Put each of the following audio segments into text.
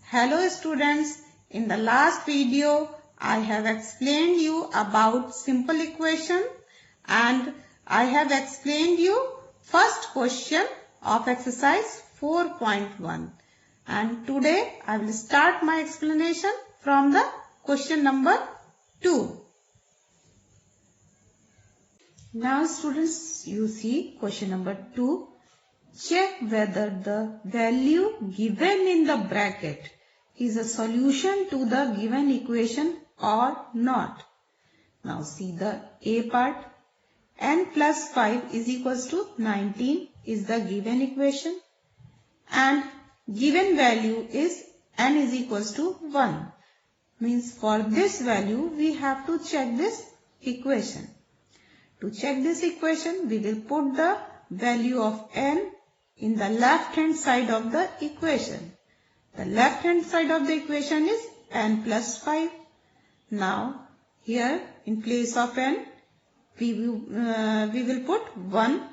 Hello students, in the last video I have explained you about simple equation and I have explained you first question of exercise 4.1 and today I will start my explanation from the question number 2. Now students, you see question number 2. Check whether the value given in the bracket is a solution to the given equation or not. Now see the A part. N plus 5 is equals to 19 is the given equation and given value is N is equals to 1. Means for this value we have to check this equation. To check this equation we will put the value of N in the left hand side of the equation. The left hand side of the equation is N plus 5. Now here in place of N we will put 1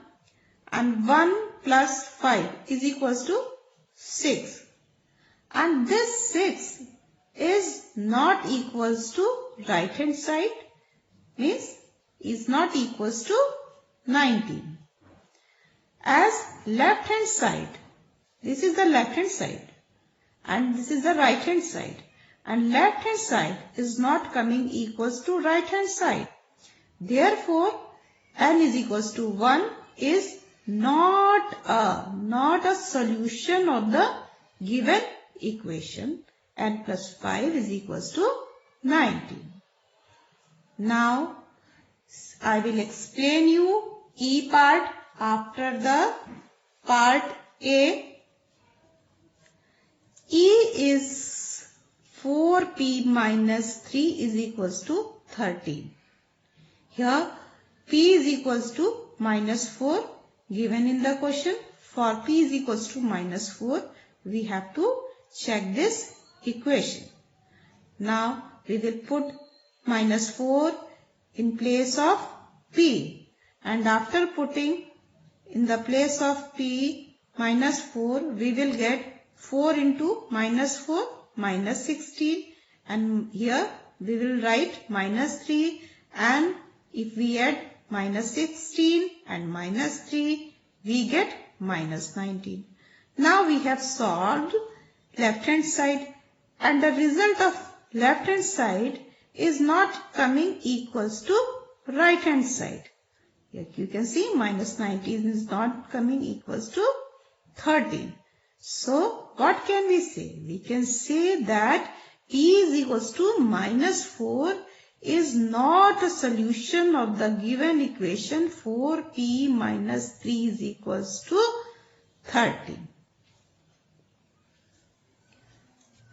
and 1 plus 5 is equals to 6. And this 6 is not equals to right hand side, means is not equals to 19. As left hand side, this is the left hand side and this is the right hand side, and left hand side is not coming equals to right hand side. Therefore, N is equals to 1 is not a solution of the given equation. N plus 5 is equals to 19. Now, I will explain you E part after the part A. E is 4p minus 3 is equals to 13. Here p is equals to minus 4 given in the question. For p is equals to minus 4 we have to check this equation. Now we will put minus 4 in place of p, and after putting in the place of p minus 4 we will get 4 into minus 4 minus 16, and here we will write minus 3, and if we add minus 16 and minus 3 we get minus 19. Now we have solved left hand side and the result of left hand side is not coming equals to right hand side. Here you can see minus 19 is not coming equals to 13. So what can we say? We can say that p is equals to minus 4 is not a solution of the given equation 4p minus 3 is equals to 13.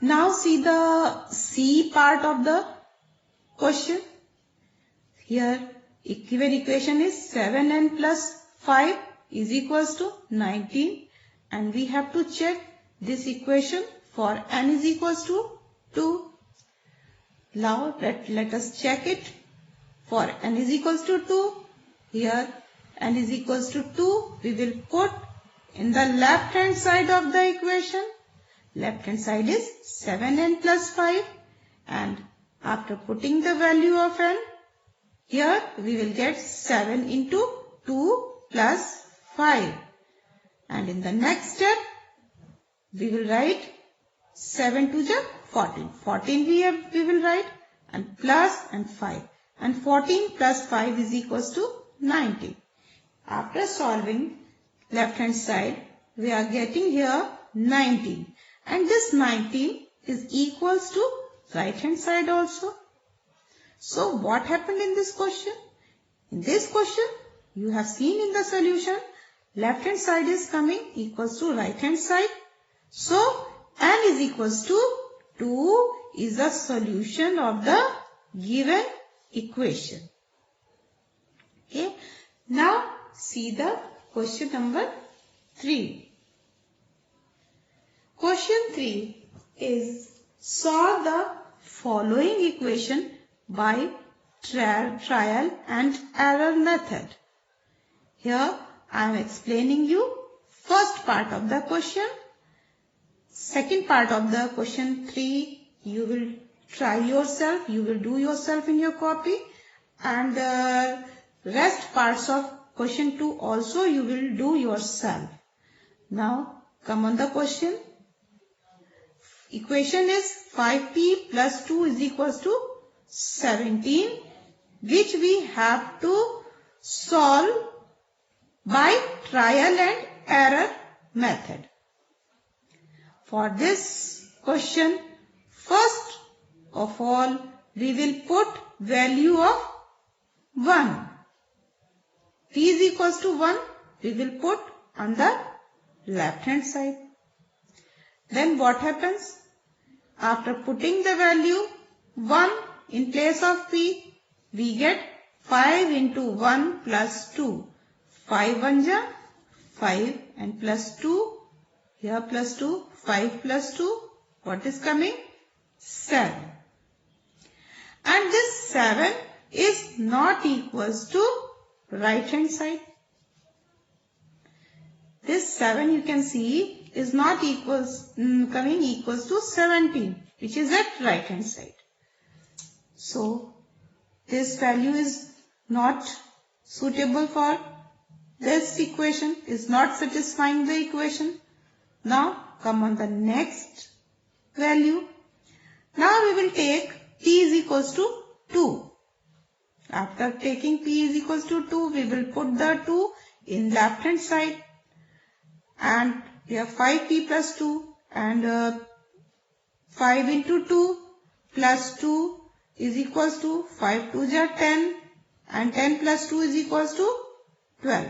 Now see the C part of the question. Here given equation is 7n plus 5 is equals to 19, and we have to check this equation for n is equals to 2. Now let us check it. For n is equals to 2, here n is equals to 2 we will put in the left hand side of the equation. Left hand side is 7n plus 5, and after putting the value of n, here we will get 7 into 2 plus 5. And in the next step, we will write 7 to the 14. 14 we will write, and plus and 5. And 14 plus 5 is equals to 19. After solving left hand side, we are getting here 19. And this 19 is equals to right hand side also. So what happened in this question? In this question, you have seen in the solution, left hand side is coming equals to right hand side. So n is equals to 2 is a solution of the given equation. Okay. Now see the question number 3. Question 3 is solve the following equation by trial and error method. Here I am explaining you first part of the question. second part of the question 3 you will try yourself, you will do yourself in your copy, and rest parts of question 2 also you will do yourself. Now come on the question. Equation is 5p plus 2 is equals to 17, which we have to solve by trial and error method. For this question, first of all, we will put value of 1. P is equals to 1, we will put on the left hand side. Then what happens? After putting the value 1 in place of P, we get 5 into 1 plus 2. 5 1 ja 5 and plus 2, here plus 2, 5 plus 2, what is coming? 7. And this 7 is not equals to right hand side. This 7 you can see is not coming equals to 17, which is at right hand side. So this value is not suitable for this equation, is not satisfying the equation. Now come on the next value. Now we will take P is equals to 2. After taking P is equals to 2, we will put the 2 in left hand side. And we have 5p plus 2, and 5 into 2 plus 2 is equals to 5 2 ja 10, and 10 plus 2 is equals to 12.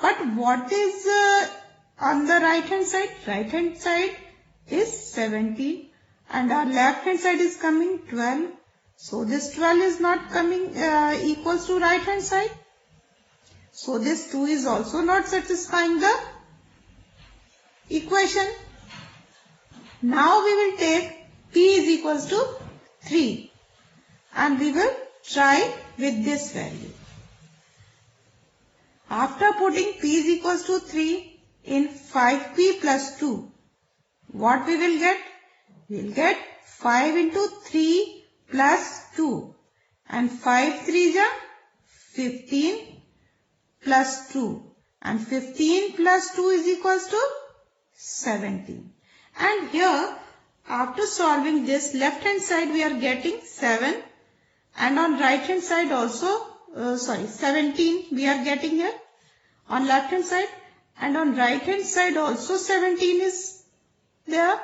But what is on the right hand side? Right hand side is 17 and our left hand side is coming 12. So this 12 is not coming equals to right hand side. So this 2 is also not satisfying the equation. Now we will take P is equals to 3 and we will try with this value. After putting P is equals to 3 in 5p plus 2, what we will get? We will get 5 into 3 plus 2, and 5 3 ja 15 plus 2, and 15 plus 2 is equals to 17. And here after solving this, left hand side we are getting 7, and on right hand side also 17 we are getting here on left hand side, and on right hand side also 17 is there.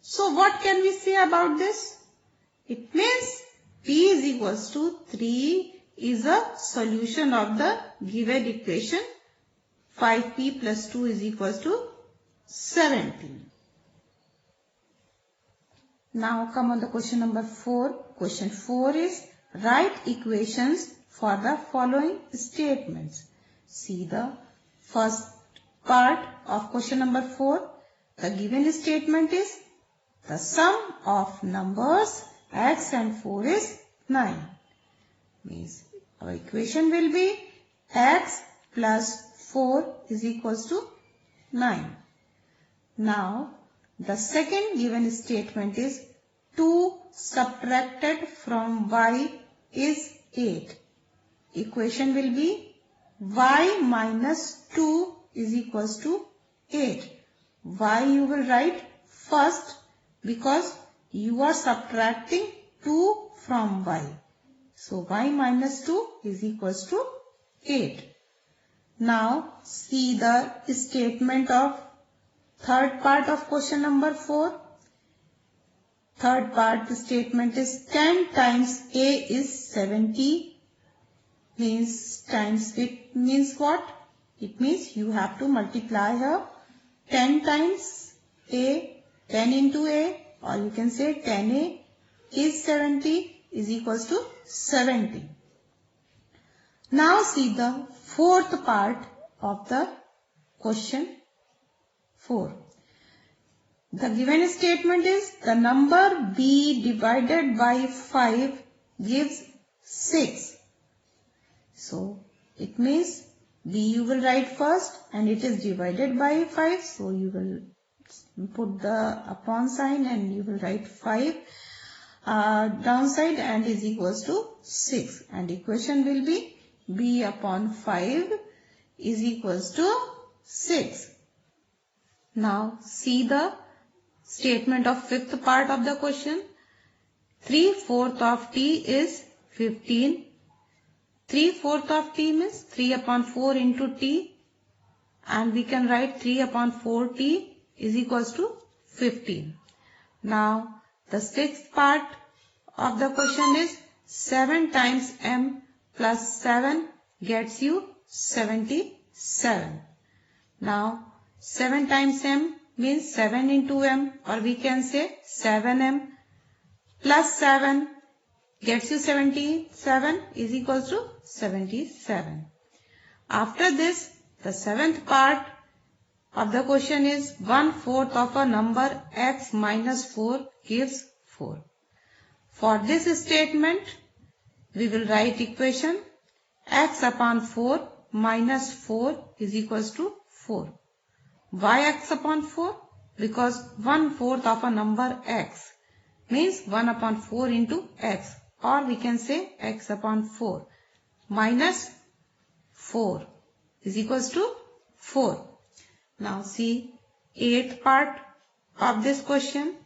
So what can we say about this? It means P is equals to 3 is a solution of the given equation 5p plus 2 is equals to 17. Now come on the question number 4. Question 4 is write equations for the following statements. See the first part of question number 4. The given statement is the sum of numbers x and 4 is 9. Means our equation will be x plus 4 is equals to 9. Now the second given statement is 2 subtracted from y is 8. Equation will be y minus 2 is equals to 8. Y you will write first because you are subtracting 2 from y. So y minus 2 is equals to 8. Now see the statement of third part of question number 4. Third part statement is 10 times a is 70. Means times it means what? It means you have to multiply here 10 times a, 10 into a, or you can say 10a is 70 is equals to 70. Now see the fourth part of the question 4. The given statement is the number b divided by 5 gives 6. So it means b you will write first and it is divided by 5. So you will put the upon sign and you will write 5 downside and is equals to 6, and equation will be b upon 5 is equals to 6. Now see the statement of fifth part of the question. 3/4 of t is 15. 3/4 of t means 3 upon 4 into t, and we can write 3 upon 4t is equals to 15. Now the sixth part of the question is 7 times m plus 7 gets you 77. Now 7 times m means 7 into m, or we can say 7m plus 7 gets you 77 is equals to 77. After this, the seventh part of the question is 1/4 of a number x minus 4 gives 4. For this statement, we will write equation x upon 4 minus 4 is equals to 4. Why x upon 4? Because 1/4 of a number x means 1 upon 4 into x, or we can say x upon 4 minus 4 is equals to 4. Now see eighth part of this question.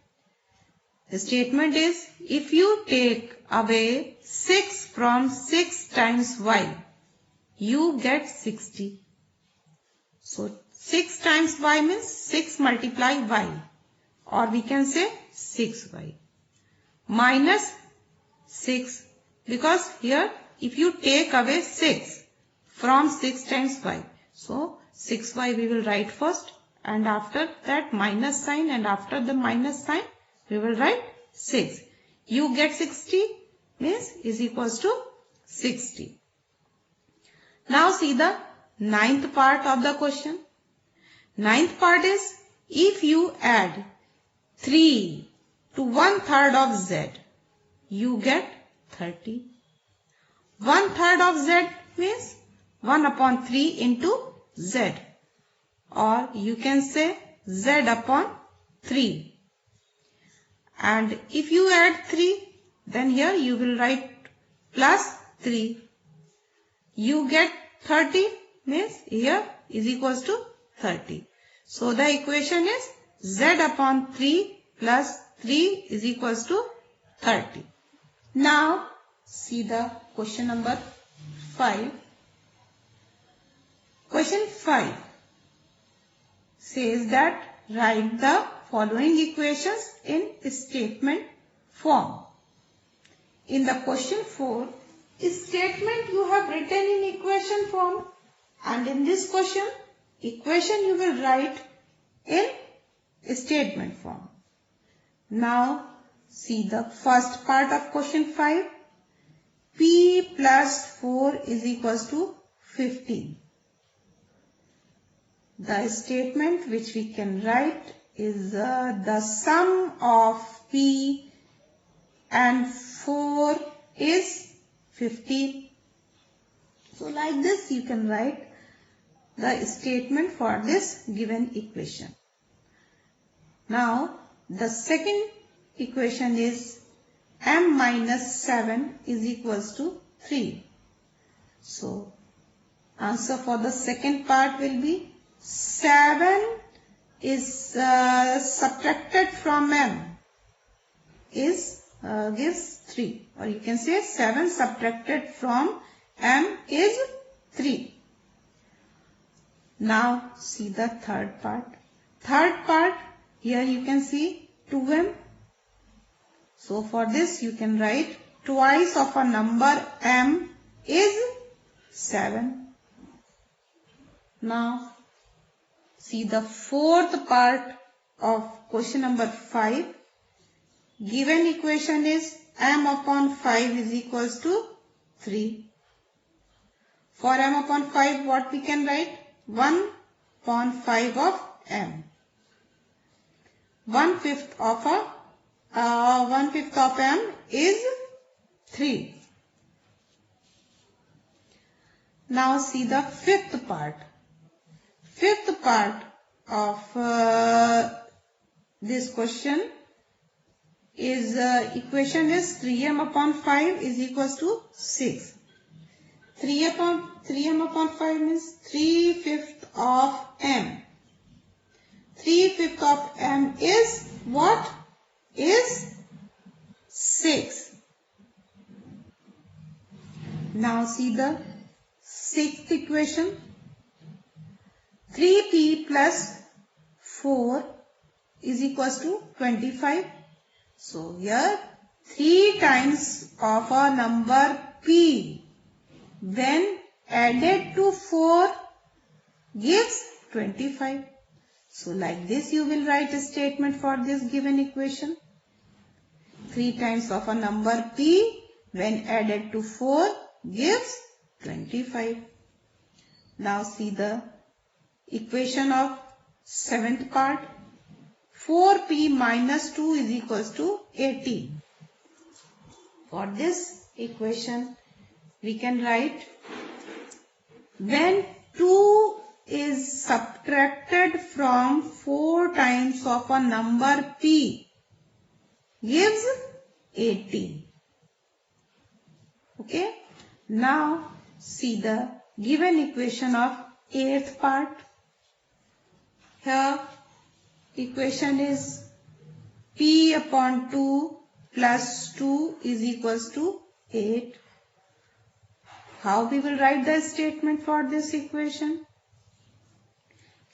The statement is, if you take away 6 from 6 times y, you get 60. So 6 times y means 6 multiply y, or we can say 6y minus 6, because here if you take away 6 from 6 times y, so 6y we will write first, and after that minus sign, and after the minus sign we will write 6. You get 60 means is equals to 60. Now see the ninth part of the question. Ninth part is, if you add 3 to 1/3 of z, you get 30. 1/3 of z means 1 upon 3 into z, or you can say z upon 3. And if you add 3, then here you will write plus 3. You get 30 means here is equals to 30. So the equation is z upon 3 plus 3 is equals to 30. Now see the question number 5. Question 5 says that write the following equations in statement form. In the question 4, statement you have written in equation form, and in this question, equation you will write in statement form. Now see the first part of question 5. P plus 4 is equals to 15. The statement which we can write is the sum of P and 4 is 15. So like this you can write the statement for this given equation. Now the second equation is m minus 7 is equals to 3. So answer for the second part will be 7 is subtracted from m is gives 3, or you can say 7 subtracted from m is 3. Now see the third part. Third part, here you can see 2m. So for this you can write twice of a number m is 7. Now see the fourth part of question number 5. Given equation is m upon 5 is equals to 3. For m upon 5 what we can write? 1 upon 5 of m. 1/5 of m is 3. Now see the fifth part. Fifth part of this question is equation is 3m upon 5 is equals to 6. 3m upon 5 means 3/5 of m. 3/5 of m is what? Is 6. Now see the sixth equation. 3p plus 4 is equals to 25. So here 3 times of a number p when added to 4 gives 25. So like this you will write a statement for this given equation. 3 times of a number p when added to 4 gives 25. Now see the equation of seventh part. 4p minus 2 is equals to 18. For this equation we can write when 2 is subtracted from 4 times of a number p gives 18. Okay. Now see the given equation of eighth part. Here equation is p upon 2 plus 2 is equals to 8. How we will write the statement for this equation?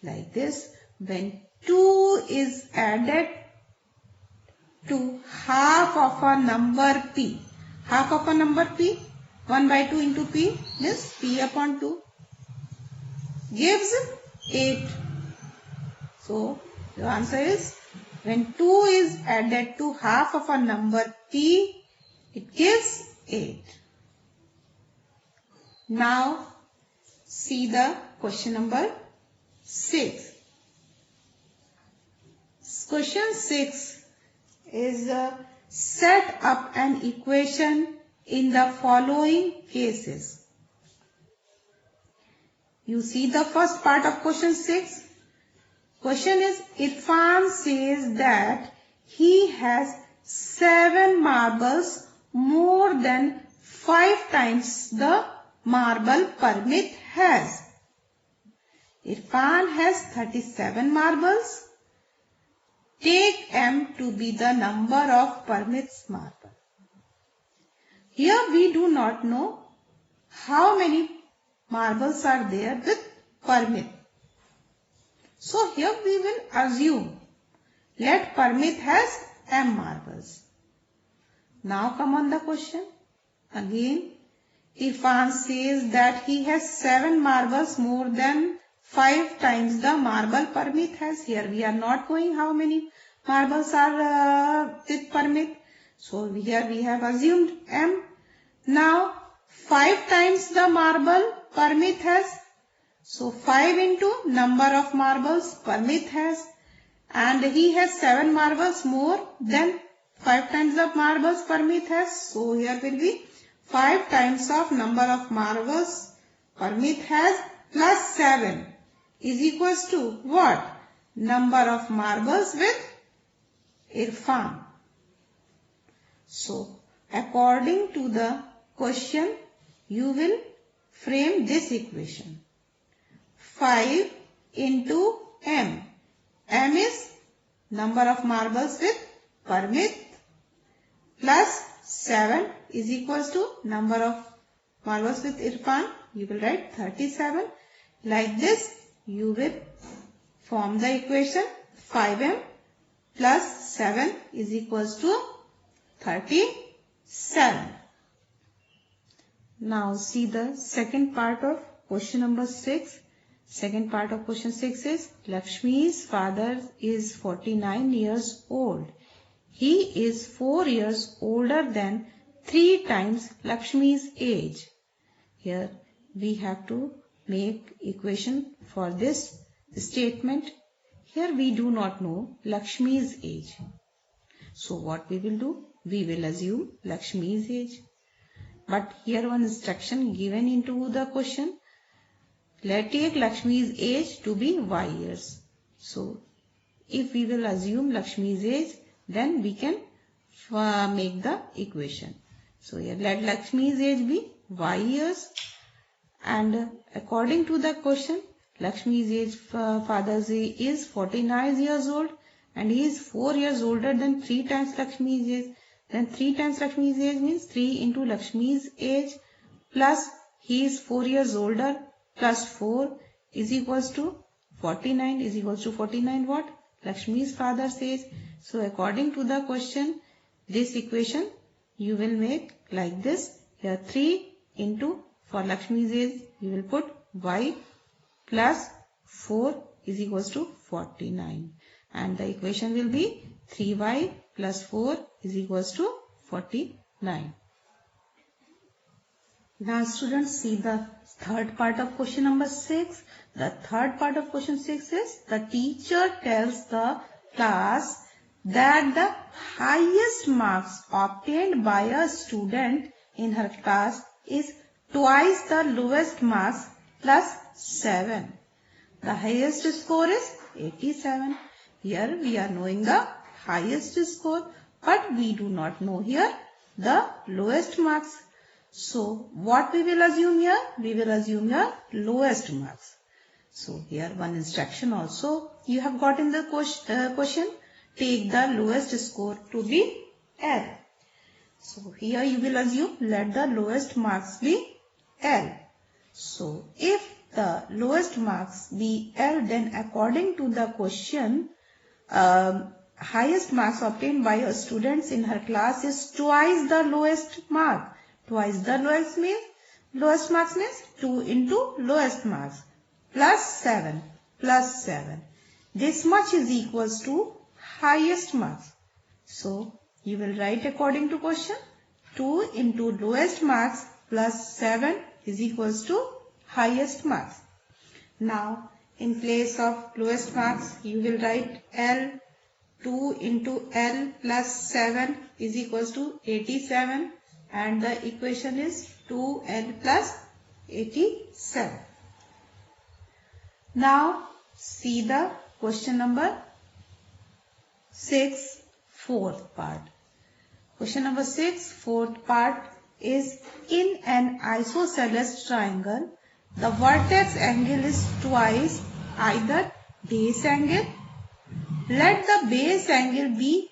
Like this. When 2 is added to half of a number p. Half of a number p, 1 by 2 into p, this p upon 2 gives 8. So the answer is when 2 is added to half of a number p, it gives 8. Now see the question number 6. Question 6 is set up an equation in the following cases. You see the first part of question 6. Question is, Irfan says that he has 7 marbles more than 5 times the marble Parmit has. Irfan has 37 marbles. Take m to be the number of Parmit's marble. Here we do not know how many marbles are there with Parmit. So here we will assume let Parmit has m marbles. Now come on the question. Again, Irfan says that he has 7 marbles more than 5 times the marble Parmit has. Here we are not knowing how many marbles are with Parmit. So here we have assumed m. Now 5 times the marble Parmit has. So 5 into number of marbles Parmit has, and he has 7 marbles more than 5 times the marbles Parmit has. So here will be 5 times of number of marbles Parmit has plus 7 is equals to what? Number of marbles with Irfan. So according to the question you will frame this equation. 5 into m. M is number of marbles with Parmit plus 7 is equals to number of marbles with Irfan. You will write 37. Like this you will form the equation 5m plus 7 is equals to 37. Now see the second part of question number 6. Second part of question 6 is Lakshmi's father is 49 years old. He is 4 years older than 3 times Lakshmi's age. Here we have to make equation for this statement. Here we do not know Lakshmi's age. So what we will do? We will assume Lakshmi's age. But here one instruction given into the question. Let take Lakshmi's age to be y years. So if we will assume Lakshmi's age, then we can make the equation. So here let Lakshmi's age be y years, and according to the question, Lakshmi's age, father's age is 49 years old, and he is 4 years older than 3 times Lakshmi's age. Then 3 times Lakshmi's age means 3 into Lakshmi's age plus he is 4 years older plus 4 is equals to 49, is equals to 49 what? Lakshmi's father's age. So according to the question, this equation you will make like this. Here 3 into, for Lakshmi's age you will put y plus 4 is equals to 49, and the equation will be 3y plus 4 is equals to 49. Now students, see the third part of question number 6. The third part of question 6 is the teacher tells the class that the highest marks obtained by a student in her class is twice the lowest marks plus 7. The highest score is 87. Here we are knowing the highest score, but we do not know here the lowest marks. So what we will assume here? We will assume here lowest marks. So here one instruction also you have got in the question. Take the lowest score to be L. So here you will assume let the lowest marks be L. So if the lowest marks be L, then according to the question, highest marks obtained by a student in her class is twice the lowest mark. Twice the lowest marks means 2 into lowest marks plus 7 plus 7. This much is equals to highest marks. So you will write according to question, 2 into lowest marks plus 7 is equals to highest marks. Now in place of lowest marks you will write L. 2 into L plus 7 is equals to 87, and the equation is 2L plus 87. Now see the question number 6, fourth part. Question number 6, fourth part is, in an isosceles triangle, the vertex angle is twice either base angle. Let the base angle be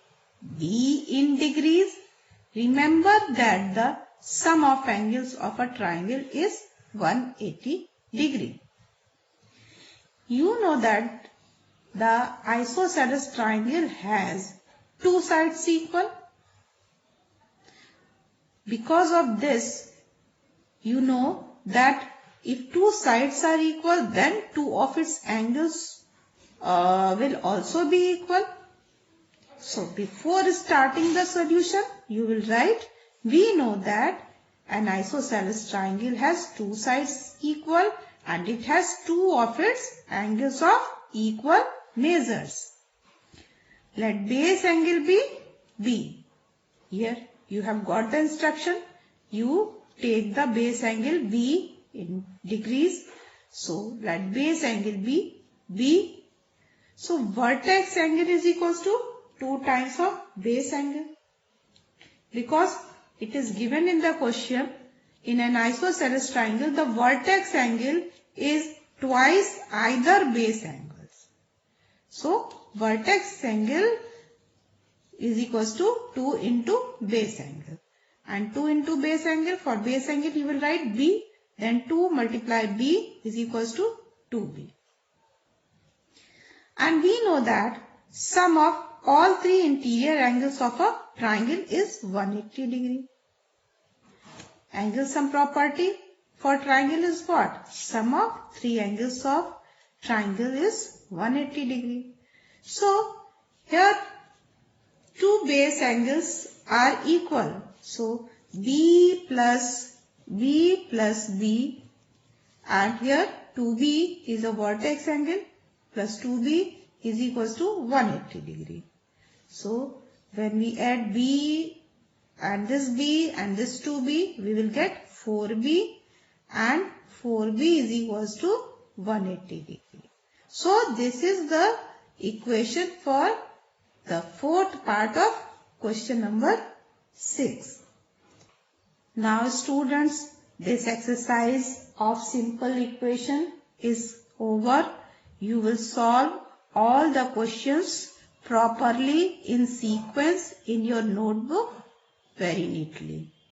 B in degrees. Remember that the sum of angles of a triangle is 180 degree. You know that the isosceles triangle has two sides equal. Because of this, you know that if two sides are equal, then two of its angles will also be equal. So before starting the solution, you will write, we know that an isosceles triangle has two sides equal and it has two of its angles of equal measures. Let base angle be B. Here you have got the instruction. You take the base angle B in degrees. So let base angle be B. So vertex angle is equals to 2 times of base angle. Because it is given in the question, in an isosceles triangle, the vertex angle is twice either base angles. So vertex angle is equals to 2 into base angle. And 2 into base angle, for base angle you will write B, then 2 multiply B is equals to 2B. And we know that sum of all three interior angles of a triangle is 180 degree. Angle sum property for triangle is what? Sum of three angles of triangle is 180 degree. So here two base angles are equal. So B plus B plus B, and here 2B is a vertex angle plus 2B is equals to 180 degree. So when we add B and this B and this 2B, we will get 4B, and 4B is equals to 180 degree. So this is the equation for the fourth part of question number 6. Now students, this exercise of simple equation is over. You will solve all the questions properly in sequence in your notebook very neatly.